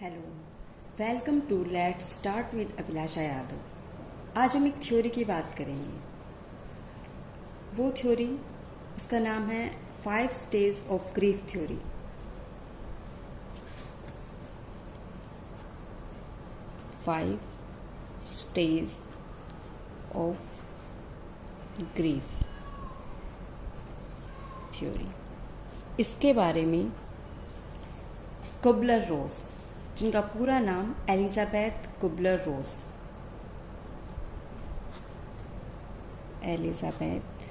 Hello, welcome to let's start with Abhilasha Yadav. आज हम एक थ्योरी की बात करेंगे। वो थ्योरी, उसका नाम है 5 stage of grief theory. Five stage of grief theory. इसके बारे में कुबलर रोस, जिनका पूरा नाम एलिजाबेथ कुबलर रोस, एलिजाबेथ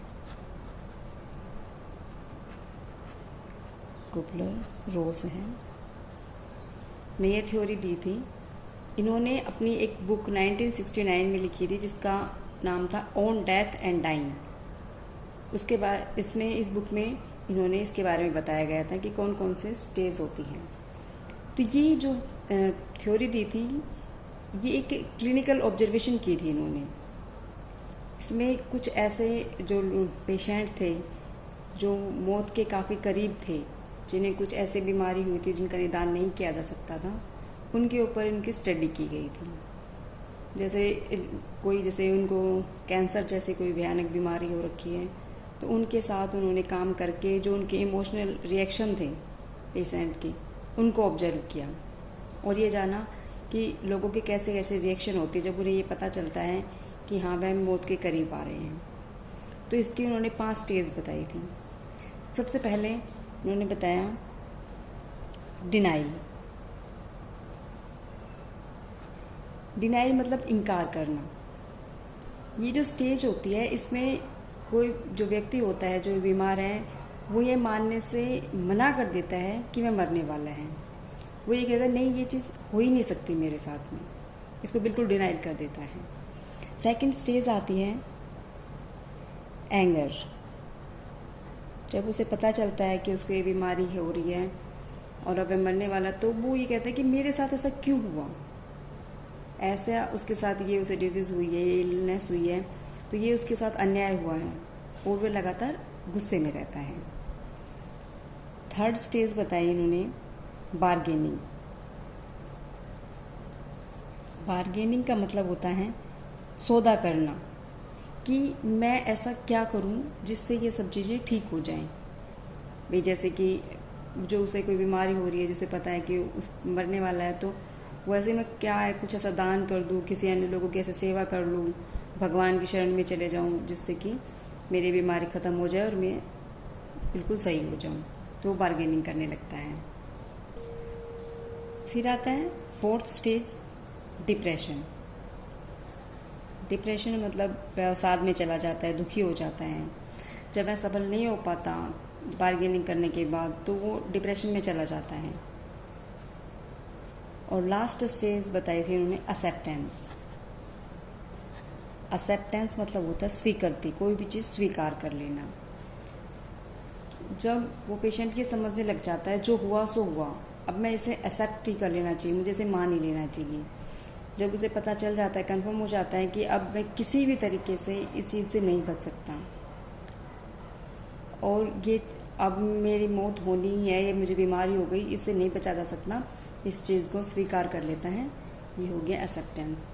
कुबलर रोस है, ने ये थ्योरी दी थी। इन्होंने अपनी एक बुक 1969 में लिखी थी जिसका नाम था ऑन डेथ एंड डाइंग। उसके बाद इस बुक में इन्होंने इसके बारे में बताया गया था कि कौन कौन से स्टेज होती हैं। तो ये जो थ्योरी दी थी, ये एक क्लिनिकल ऑब्जर्वेशन की थी इन्होंने। इसमें कुछ ऐसे जो पेशेंट थे जो मौत के काफ़ी करीब थे, जिन्हें कुछ ऐसे बीमारी हुई थी जिनका निदान नहीं किया जा सकता था, उनके ऊपर इनकी स्टडी की गई थी। जैसे उनको कैंसर जैसे कोई भयानक बीमारी हो रखी है, तो उनके साथ उन्होंने काम करके जो उनके इमोशनल रिएक्शन थे पेशेंट के, उनको ऑब्जर्व किया और ये जाना कि लोगों के कैसे कैसे रिएक्शन होते हैं जब उन्हें ये पता चलता है कि हाँ वह मौत के करीब आ रहे हैं। तो इसकी उन्होंने 5 स्टेज बताई थी। सबसे पहले उन्होंने बताया डिनाइल। डिनाइल मतलब इनकार करना। ये जो स्टेज होती है, इसमें कोई जो व्यक्ति होता है जो बीमार है, वो ये मानने से मना कर देता है कि मैं मरने वाला है। वो ये कहता है नहीं, ये चीज़ हो ही नहीं सकती मेरे साथ में, इसको बिल्कुल डिनाइल कर देता है। सेकंड स्टेज आती है एंगर। जब उसे पता चलता है कि उसको ये बीमारी हो रही है और अब वह मरने वाला, तो वो ये कहता है कि मेरे साथ ऐसा क्यों हुआ, ऐसा उसके साथ ये उसे डिजीज़ हुई है, ये इलनेस हुई है, तो ये उसके साथ अन्याय हुआ है, और वह लगातार गुस्से में रहता है। थर्ड स्टेज बताई इन्होंने बार्गेनिंग। बार्गेनिंग का मतलब होता है सौदा करना, कि मैं ऐसा क्या करूं जिससे ये सब चीज़ें ठीक हो जाएं। भाई जैसे कि जो उसे कोई बीमारी हो रही है, जिसे पता है कि उस मरने वाला है, तो वैसे मैं क्या है, कुछ ऐसा दान कर दूं, किसी अन्य लोगों की ऐसे सेवा कर लूं, भगवान की शरण में चले जाऊं, जिससे कि मेरी बीमारी ख़त्म हो जाए और मैं बिल्कुल सही हो जाऊं। तो वो बार्गेनिंग करने लगता है। फिर आता है फोर्थ स्टेज डिप्रेशन। डिप्रेशन मतलब अवसाद में चला जाता है, दुखी हो जाता है। जब वह सफल नहीं हो पाता बार्गेनिंग करने के बाद, तो वो डिप्रेशन में चला जाता है। और लास्ट स्टेज बताई थी उन्होंने एक्सेप्टेंस। एक्सेप्टेंस मतलब होता है स्वीकृति, कोई भी चीज़ स्वीकार कर लेना। जब वो पेशेंट ये समझने लग जाता है जो हुआ सो हुआ, अब मैं इसे एक्सेप्ट ही कर लेना चाहिए, मुझे इसे मान ही लेना चाहिए। जब उसे पता चल जाता है, कंफर्म हो जाता है कि अब मैं किसी भी तरीके से इस चीज़ से नहीं बच सकता और ये अब मेरी मौत होनी ही है, ये मुझे बीमारी हो गई, इससे नहीं बचा जा सकता, इस चीज़ को स्वीकार कर लेता है। ये हो गया एक्सेप्टेंस।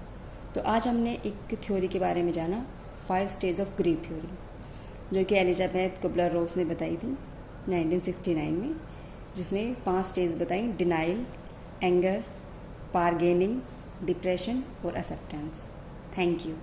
तो आज हमने एक थ्योरी के बारे में जाना, 5 स्टेज ऑफ ग्रीफ थ्योरी, जो कि एलिजाबेथ कुबलर रोस ने बताई थी 1969 में, जिसमें 5 स्टेज बताई: डिनाइल, एंगर, बार्गेनिंग, डिप्रेशन और एक्सेप्टेंस। Thank you.